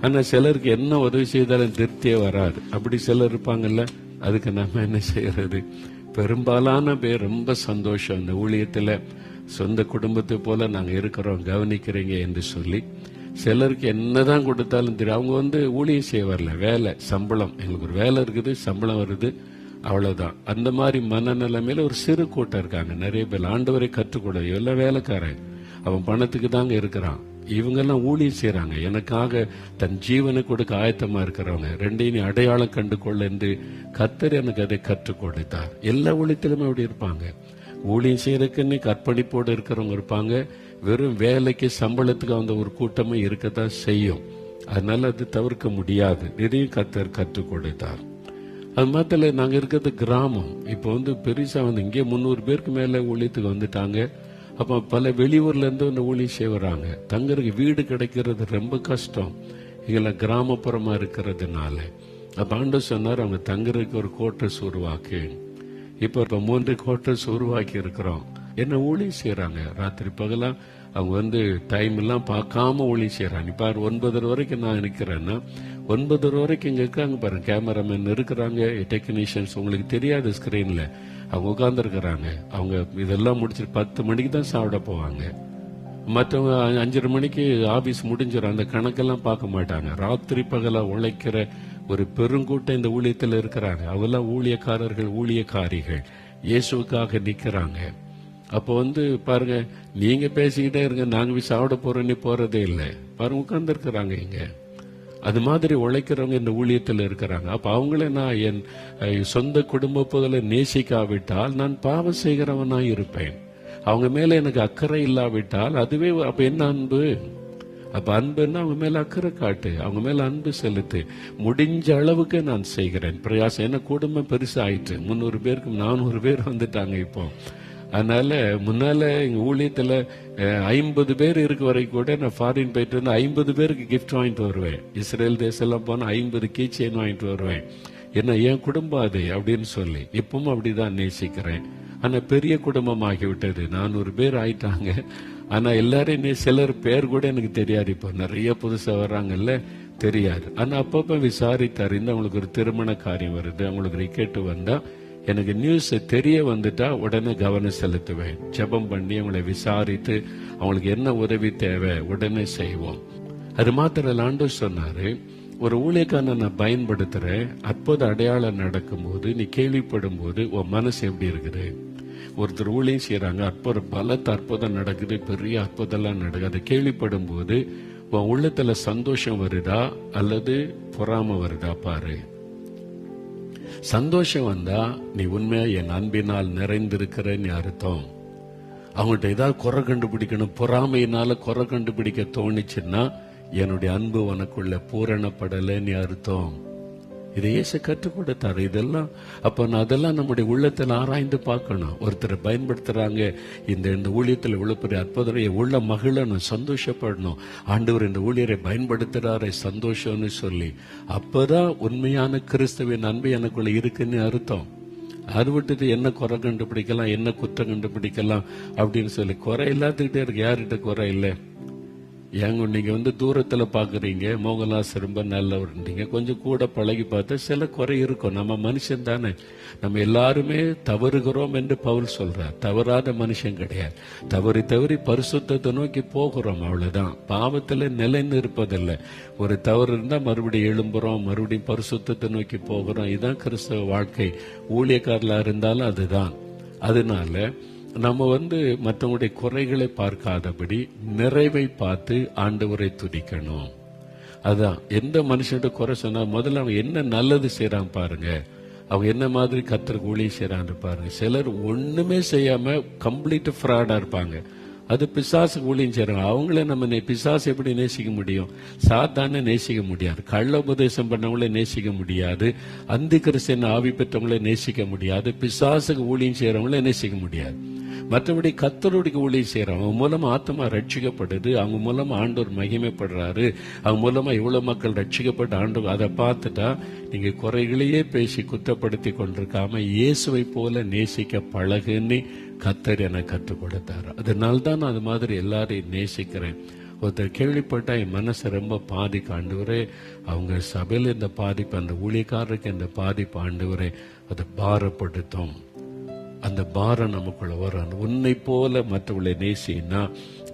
ஆனா சிலருக்கு என்ன உதவி செய்தாலும் திருப்தியே வராது. அப்படி சிலர் இருப்பாங்கல்ல, அதுக்கு நம்ம என்ன செய்யறது? பெரும்பாலான பேர் ரொம்ப சந்தோஷம், இந்த ஊழியத்துல சொந்த குடும்பத்தை போல நாங்க இருக்கிறோம், கவனிக்கிறீங்க என்று சொல்லி. சிலருக்கு என்னதான் கொடுத்தாலும் தெரியும், அவங்க ஊழியம் செய்ய வரல, வேலை சம்பளம், எங்களுக்கு ஒரு வேலை இருக்குது, சம்பளம் வருது, அவ்வளவுதான். அந்த மாதிரி மனநிலைமையில ஒரு சிறு கூட்டம் இருக்காங்க. நிறைய பேர் ஆண்டவரை கற்றுக்கூட எல்லாம் வேலைக்காரன், அவன் பணத்துக்கு தாங்க இருக்கிறான். இவங்கெல்லாம் ஊழியம் செய்யறாங்க, எனக்காக தன் ஜீவனை கொடுக்க ஆயத்தமா இருக்கிறவங்க. ரெண்டையும் அடையாளம் கண்டு கொள்ள என்று கர்த்தர் எனக்கு அதை கற்றுக் கொடுத்தார். எல்லா ஊழியத்திலுமே அப்படி இருப்பாங்க. ஊழியம் செய்யறதுக்குன்னு அர்ப்பணிப்போடு இருக்கிறவங்க இருப்பாங்க. வெறும் வேலைக்கு சம்பளத்துக்கு அந்த ஒரு கூட்டமே இருக்கத்தான் செய்யும். அதனால அது தவிர்க்க முடியாது. இதையும் கர்த்தர் கற்றுக் கொடுத்தார். அது மாத்திர நாங்க இருக்கிறது கிராமம். இப்போ பெருசா இங்கே 300 பேருக்கு மேல ஊழியத்துக்கு வந்துட்டாங்க. அப்ப பல வெளியூர்ல இருந்து ஊழியம் செய்யறாங்க. தங்கருக்கு வீடு கிடைக்கிறது ரொம்ப கஷ்டம், இங்கெல்லாம் கிராமப்புறமா இருக்கிறதுனால. அப்ப ஆண்டவர் சொன்னார், அவங்க தங்கருக்கு ஒரு கோட்டர்ஸ் உருவாக்கு. இப்ப 3 கோட்டர்ஸ் உருவாக்கி இருக்கிறோம். என்ன ஊழியம் செய்யறாங்க, ராத்திரி பகலா அவங்க டைம் எல்லாம் பார்க்காம ஊழியம் செய்யறாங்க. இப்ப 9:30 வரைக்கும் நான் இருக்கிறேன்னா 9:30 வரைக்கும் இங்க இருக்காங்க பாருங்க, கேமராமேன் இருக்கிறாங்க, டெக்னீஷியன்ஸ், உங்களுக்கு தெரியாது ஸ்கிரீன்ல அவங்க உட்கார்ந்து இருக்கிறாங்க. அவங்க இதெல்லாம் முடிச்சுட்டு 10 மணிக்கு தான் சாப்பிட போவாங்க. மற்றவங்க 5:30 மணிக்கு ஆபீஸ் முடிஞ்சிடும். அந்த கணக்கெல்லாம் பார்க்க மாட்டாங்க. ராத்திரி பகலா உழைக்கிற ஒரு பெருங்கூட்டம் இந்த ஊழியத்தில் இருக்கிறாங்க. அவெல்லாம் ஊழியக்காரர்கள், ஊழியக்காரிகள், இயேசுக்காக நிக்கிறாங்க. அப்போ பாருங்க, நீங்க பேசிக்கிட்டே இருங்க, நாங்க சாப்பிட போறோன்னு போறதே இல்லை. பாருங்க உட்கார்ந்து இருக்கிறாங்க இங்க. அது மாதிரி உழைக்கிறவங்க இந்த ஊழியத்தில் இருக்கிறாங்க. அப்ப அவங்கள நான் என் சொந்த குடும்ப போல நேசிக்காவிட்டால் நான் பாவம் செய்கிறவனா இருப்பேன். அவங்க மேல எனக்கு அக்கறை இல்லாவிட்டால் அதுவே அப்ப என்ன அன்பு? அப்ப அன்புன்னா அவங்க மேல அக்கறை காட்டு, அவங்க மேல அன்பு செலுத்து. முடிஞ்ச அளவுக்கு நான் செய்கிறேன் பிரயாசம். என்ன குடும்பம் பெருசாயிட்டு 300 பேருக்கு 400 பேர் வந்துட்டாங்க இப்போ. அதனால முன்னால எங்க ஊழியத்துல 50 பேர் இருக்க வரைக்கும் கூட நான் ஃபாரின் போயிட்டு 50 பேருக்கு கிஃப்ட் வாங்கிட்டு வருவேன். இஸ்ரேல் தேசம் எல்லாம் போனா 50 கீ செயின் வாங்கிட்டு வருவேன். என்ன என் குடும்பம் அது அப்படின்னு சொல்லி. இப்பவும் அப்படிதான் நேசிக்கிறேன். ஆனா பெரிய குடும்பம் ஆகிவிட்டது, 400 பேர் ஆயிட்டாங்க. ஆனா எல்லாரும் சிலர் பேர் கூட எனக்கு தெரியாது. இப்போ நிறைய புதுசா வர்றாங்கல்ல, தெரியாது. ஆனா அப்பப்ப விசாரித்தார். அவங்களுக்கு ஒரு திருமண காரியம் வருது, அவங்களுக்கு ரிக்கெட்டு வந்தா எனக்கு நியூஸ் தெரிய வந்துட்டா உடனே கவனம் செலுத்துவேன். ஜெபம் பண்ணி அவங்களை விசாரித்து அவங்களுக்கு என்ன உதவி தேவை உடனே செய்வோம். அது மாத்திரம் ஆண்டவர் சொன்னாரு, ஒரு ஊழியக்காரனை நான் பயன்படுத்துறேன். அற்புத அடையாளம் நடக்கும் போது, நீ கேள்விப்படும் போது உன் மனசு எப்படி இருக்குது? ஒருத்தர் ஊழியம் செய்யறாங்க, பலத்த அற்புதம் நடக்குது, பெரிய அற்புதம் நடக்குது. அதை கேள்விப்படும் போது உன் உள்ளத்துல சந்தோஷம் வருதா அல்லது பொறாம வருதா பாரு. சந்தோஷம் வந்தா நீ உண்மையா என் அன்பினால் நிறைந்திருக்கிறன்னு அர்த்தம். அவங்கள்ட்ட ஏதாவது குறை கண்டுபிடிக்கணும், பொறாமையினால குறை கண்டுபிடிக்க தோணுச்சுன்னா என்னுடைய அன்பு உனக்குள்ள பூரணப்படலைன்னு அர்த்தம். இதை இயேசு கற்றுக் கொடுத்தாரு. இதெல்லாம் அப்ப நான் அதெல்லாம் நம்முடைய உள்ளத்தில் ஆராய்ந்து பார்க்கணும். ஒருத்தரை பயன்படுத்துறாங்க, இந்த ஊழியத்தில் இவ்வளவு பெரிய அற்புதம், உள்ள மகிழணும், சந்தோஷப்படணும். ஆண்டவர் இந்த ஊழியரை பயன்படுத்துறாரு, சந்தோஷம்னு சொல்லி. அப்பதான் உண்மையான கிறிஸ்துவின் அன்பு எனக்குள்ள இருக்குன்னு அர்த்தம். அது விட்டுட்டு என்ன குறை கண்டுபிடிக்கலாம், என்ன குற்றம் கண்டுபிடிக்கலாம் அப்படின்னு சொல்லி குறை இல்லாதக்கிட்டே இருக்கு. யார்கிட்ட குறை இல்லை? ஏங்க நீங்க தூரத்துல பாக்குறீங்க, மோகன்லாஸ் ரொம்ப நல்லவர்ன்றீங்க. கொஞ்சம் கூட பழகி பார்த்தா சில குறை இருக்கும். நம்ம மனுஷன் தானே, நம்ம எல்லாருமே தவறுகிறோம் என்று பவுல் சொல்றார். தவறாத மனுஷன் கிடையாது. தவறி பரிசுத்தத்தை நோக்கி போகிறோம், அவ்வளவுதான். பாவத்துல நிலைன்னு இருப்பதில்லை. ஒரு தவறு இருந்தா மறுபடியும் எழும்புறோம், மறுபடியும் பரிசுத்தத்தை நோக்கி போகிறோம். இதுதான் கிறிஸ்தவ வாழ்க்கை. ஊழியக்காரலா இருந்தாலும் அதுதான். அதனால நம்ம மற்றவங்களுடைய குறைகளை பார்க்காதபடி நிறைவை பார்த்து ஆண்டவரை துதிக்கணும். அதான் எந்த மனுஷன்கிட்ட குறை சொன்னா முதல்ல அவங்க என்ன நல்லது செய்யறாங்க பாருங்க, அவங்க என்ன மாதிரி கர்த்தருக்கு ஊழியம் செய்யறாங்க பாருங்க. சிலர் ஒண்ணுமே செய்யாம கம்ப்ளீட் ஃப்ராடா இருப்பாங்க. அது பிசாசுக்கு ஊழியம் செய்றாங்க. அவங்கள நம்ம பிசாசு எப்படி நேசிக்க முடியும்? சாத்தானே நேசிக்க முடியாது. கள்ள உபதேசம் பண்ணவங்களே நேசிக்க முடியாது. அந்தி கிறிஸ்தன் ஆவி பெற்றவங்களே நேசிக்க முடியாது. பிசாசுக்கு ஊழியம் செய்யறவங்களே நேசிக்க முடியாது. மற்றபடி கர்த்தருடைய ஊழியம் செய்யறவங்க அவங்க மூலமா ஆத்மா ரட்சிக்கப்படுது, அவங்க மூலமா ஆண்டவர் மகிமைப்படுறாரு, அவங்க மூலமா இவ்வளவு மக்கள் ரட்சிக்கப்பட்டு ஆண்டவர் அதை பார்த்துட்டா நீங்க குறைகளையே பேசி குற்றப்படுத்தி கொண்டிருக்காம இயேசுவை போல நேசிக்க பழகுன்னு கர்த்தர் எனக்கு கற்றுக் கொடுத்தாரு. அதனால்தான் நான் அது மாதிரி எல்லாரையும் நேசிக்கிறேன். ஒருத்தர் கேள்விப்பட்டா என் மனசு ரொம்ப பாதிக்கு, ஆண்டவரே அவங்க சபையில் இந்த பாதிப்பு, அந்த ஊழியக்காரருக்கு இந்த பாதிப்பு ஆண்டவரே அதை பாரப்படுத்தும். அந்த பாரம் நமக்குள்ள வரும். உன்னை போல மற்றவர்களை நேசினா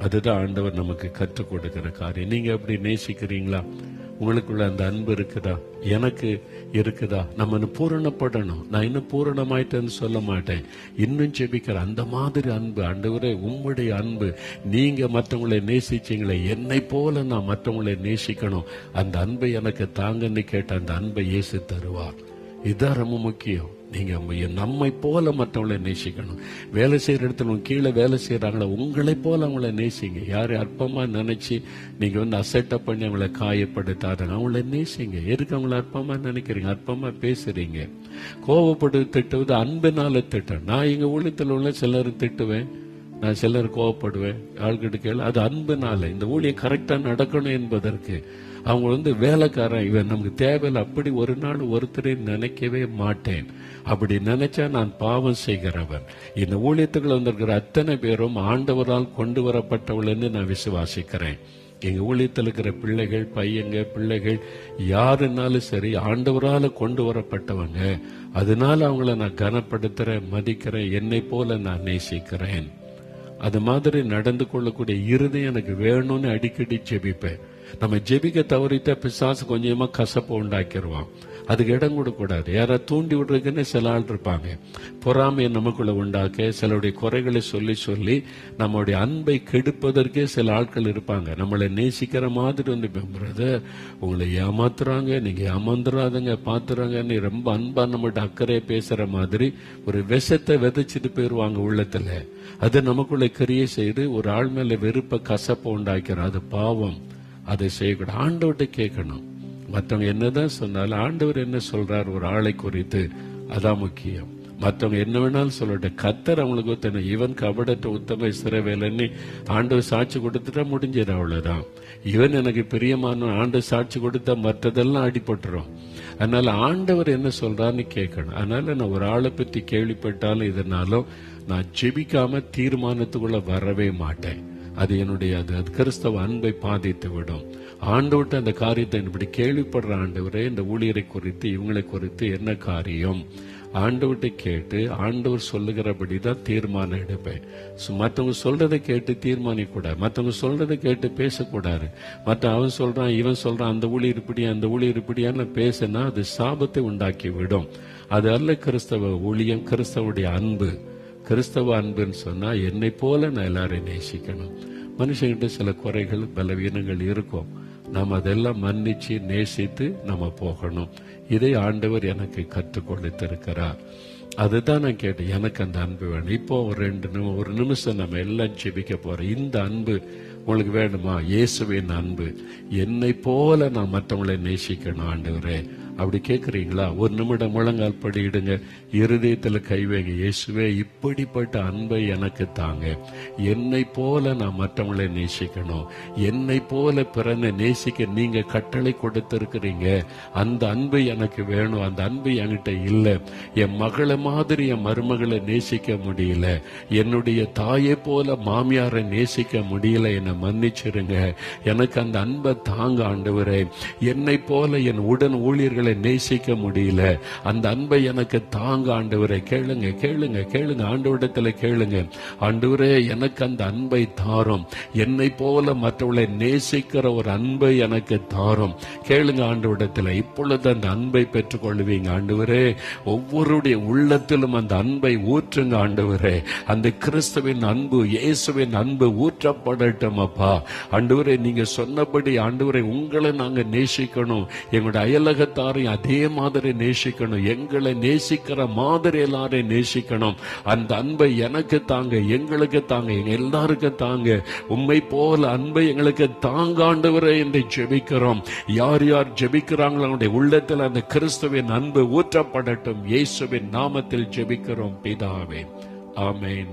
அதுதான் ஆண்டவர் நமக்கு கற்றுக் கொடுக்கிற காரியம். நீங்க எப்படி நேசிக்கிறீங்களா? உங்களுக்குள்ள அந்த அன்பு இருக்குதா? எனக்கு இருக்குதா? நம்ம இன்னும் பூரணப்படணும். நான் இன்னும் பூரணமாயிட்டேன்னு சொல்ல மாட்டேன், இன்னும் ஜெபிக்கிறேன். அந்த மாதிரி அன்பு ஆண்டவரே, உம்முடைய அன்பு, நீங்க மற்றவங்களை நேசிச்சீங்களே, என்னை போல நான் மற்றவங்களை நேசிக்கணும், அந்த அன்பை எனக்கு தாங்கன்னு கேட்ட அந்த அன்பை இயேசு தருவார். இதுதான் ரொம்ப முக்கியம். நீங்க நம்மை போல மற்றவங்களை நேசிக்கணும். வேலை செய்யற இடத்துல கீழே வேலை செய்யறாங்களா, உங்களை போல அவங்கள நேசிங்க. யாரையும் அற்பமா நினைச்சு நீங்க அசெட்டப் பண்ணி அவங்களை காயப்படுத்தாத, அவங்கள நேசிங்க. எதுக்கு அவங்கள அற்பமா நினைக்கிறீங்க? அற்பமா பேசுறீங்க. கோவப்படு திட்டுவது அன்பினால திட்டம். நான் எங்க ஊழியத்தில் உள்ள சிலர் திட்டுவேன், நான் சிலர் கோவப்படுவேன், ஆள்கிட்ட கேள்வி. அது அன்புனால இந்த ஊழியம் கரெக்டா நடக்கணும் என்பதற்கு. அவங்க வேலைக்காரன், இவன் நமக்கு தேவையில்லை, அப்படி ஒரு நாள் ஒருத்தரை நினைக்கவே மாட்டேன். அப்படி நினைச்சா நான் பாவம் செய்கிறவன். இந்த ஊழியத்துக்குள்ள வந்திருக்கிற அத்தனை பேரும் ஆண்டவரால் கொண்டு வரப்பட்டவள்னு நான் விசுவாசிக்கிறேன். எங்க ஊழியத்தில் இருக்கிற பிள்ளைகள், பையங்க, பிள்ளைகள் யாருன்னாலும் சரி ஆண்டவரால கொண்டு வரப்பட்டவங்க. அதனால அவங்கள நான் கனப்படுத்துறேன், மதிக்கிறேன், என்னை போல நான் நேசிக்கிறேன். அது மாதிரி நடந்து கொள்ளக்கூடிய இருதயம் எனக்கு வேணும்னு அடிக்கடி ஜெபிப்பேன். நம்ம ஜெபிக்க தவறித்த பிசாசு கொஞ்சமா கசப்பை உண்டாக்கிடுவான். அதுக்கு இடம் கொடுக்கூடாது. யாராவது தூண்டி விடுறதுக்குன்னு சில ஆள் இருப்பாங்க, பொறாமையை நமக்குள்ள உண்டாக்க, சிலருடைய குறைகளை சொல்லி சொல்லி நம்மளுடைய அன்பை கெடுப்பதற்கே சில ஆட்கள் இருப்பாங்க. நம்மளை நேசிக்கிற மாதிரி பிரதர் உங்களை ஏமாத்துறாங்க, நீங்க ஏமாந்துறாதுங்க, பாத்துறாங்கன்னு ரொம்ப அன்பா நம்மகிட்ட அக்கறையை பேசுற மாதிரி ஒரு விஷத்தை விதைச்சிட்டு போயிருவாங்க உள்ளத்துல. அது நமக்குள்ள கிரியை செய்து ஒரு ஆள் மேல வெறுப்ப கசப்பை உண்டாக்கிறோம். அது பாவம். அதை செய்யக்கூடாது. ஆண்டவர்கிட்ட கேட்கணும். மற்றவங்க என்னதான் சொன்னாலும் ஆண்டவர் என்ன சொல்றார் ஒரு ஆளை குறித்து, அதான் முக்கியம். மற்றவங்க என்ன வேணாலும் சொல்லட்டும், கர்த்தர் அவங்களுக்கு ஒத்தனை, இவன் கபடற்ற உத்தம இஸ்ரவேலன்னு ஆண்டவர் சாட்சி கொடுத்துட்டா முடிஞ்சது, அவ்வளவுதான். இவன் எனக்கு பிரியமான ஆண்டவர் சாட்சி கொடுத்தா மற்றதெல்லாம் அடிபட்டுரும். அதனால ஆண்டவர் என்ன சொல்றான்னு கேட்கணும். அதனால நான் ஒரு ஆளை பற்றி கேள்விப்பட்டாலும் இதனாலும் நான் ஜெபிக்காம தீர்மானத்துக்குள்ள வரவே மாட்டேன். அது என்னுடைய அது கிறிஸ்தவ அன்பை பாதித்து விடும். ஆண்டவர்கிட்ட அந்த காரியத்தை இப்படி கேள்விப்படுற ஆண்டவரே, இந்த ஊழியரை குறித்து இவங்களை குறித்து என்ன காரியம், ஆண்டவர்கிட்ட கேட்டு ஆண்டவர் சொல்லுகிறபடிதான் தீர்மானம் எடுப்பேன். மற்றவங்க சொல்றதை கேட்டு தீர்மானிக்க கூடாது, மற்றவங்க சொல்றதை கேட்டு பேசக்கூடாது. அவன் சொல்றான், இவன் சொல்றான், அந்த ஊழியர் இப்படியா, அந்த ஊழியர் இப்படியான்னு பேசினா அது சாபத்தை உண்டாக்கி விடும். அது அல்ல கிறிஸ்தவ ஊழியம். கிறிஸ்தவுடைய அன்பு, கிறிஸ்தவ அன்புன்னு சொன்னா என்னை போல நான் எல்லாரையும் நேசிக்கணும். மனுஷங்கிட்ட சில குறைகள், பலவீனங்கள் இருக்கும். நாம் அதெல்லாம் மன்னிச்சு நேசித்து நம்ம போகணும். இதை ஆண்டவர் எனக்கு கற்றுக் கொடுத்திருக்கிறார். அதுதான் நான் கேட்டேன், எனக்கு அந்த அன்பு வேணும். இப்போ ஒரு நிமிஷம் நம்ம எல்லாம் ஜெபிக்க போறோம். இந்த அன்பு உங்களுக்கு வேணுமா? இயேசுவின் அன்பு, என்னை போல நான் மற்றவங்களை நேசிக்கணும் ஆண்டவரே. அப்படி கேட்குறீங்களா? ஒரு நிமிடம் முழங்கால் படியிடுங்க, இருதயத்தில் கை வைங்க. இயேசுவே, இப்படிப்பட்ட அன்பை எனக்கு தாங்க. என்னை போல நான் மற்றவங்களை நேசிக்கணும். என்னை போல பிறனை நேசிக்க நீங்க கட்டளை கொடுத்திருக்கிறீங்க. அந்த அன்பு எனக்கு வேணும். அந்த அன்பு என்கிட்ட இல்லை. என் மகளை மாதிரி என் மருமகளை நேசிக்க முடியல. என்னுடைய தாயை போல மாமியாரை நேசிக்க முடியல. என்னை மன்னிச்சிருங்க. எனக்கு அந்த அன்பை தாங்க ஆண்டவரே. என்னை போல என் உடன் ஊழியர்களை நேசிக்க முடியல. அந்த அன்பை எனக்கு தாங்க ஆண்டவரே. கேளுங்க கேளுங்க கேளுங்க, ஆண்டவரிடத்துல கேளுங்க. ஆண்டவரே, எனக்கு அந்த அன்பை தாரும். என்னை போல மற்றவர்களை நேசிக்கிற ஒரு அன்பை எனக்கு தாரும். கேளுங்க ஆண்டவரிடத்துல. இப்பொழுது அந்த அன்பை பெற்றுக் கொள்வீங்க ஆண்டவரே. ஒவ்வொருடைய உள்ளத்திலும் அந்த அன்பை ஊற்றுங்க ஆண்டவரே. அந்த கிறிஸ்துவின் அன்பு, இயேசுவின் அன்பு ஊற்றப்படட்டும் அப்பா. ஆண்டவரே, நீங்க சொன்னபடி ஆண்டவரே, உங்களை நாங்க நேசிக்கணும். எங்களுடைய அயலகத்தாரை எல்லாரையும் அதே மாதிரி நேசிக்கணும். எங்களை நேசிக்கிற மாதிரி எல்லாரையும் நேசிக்கணும். அந்த அன்பை எனக்கு தாங்க, எங்களுக்கு தாங்க, எங்க எல்லாருக்கும் தாங்க. உம்மை போல அன்பை எங்களுக்கு தாங்காண்டவரே என்று ஜெபிக்கிறோம். யார் யார் ஜெபிக்கிறாங்களோ அவருடைய உள்ளத்தில் அந்த கிறிஸ்துவின் அன்பு ஊற்றப்படட்டும். இயேசுவின் நாமத்தில் ஜெபிக்கிறோம் பிதாவே. ஆமென்.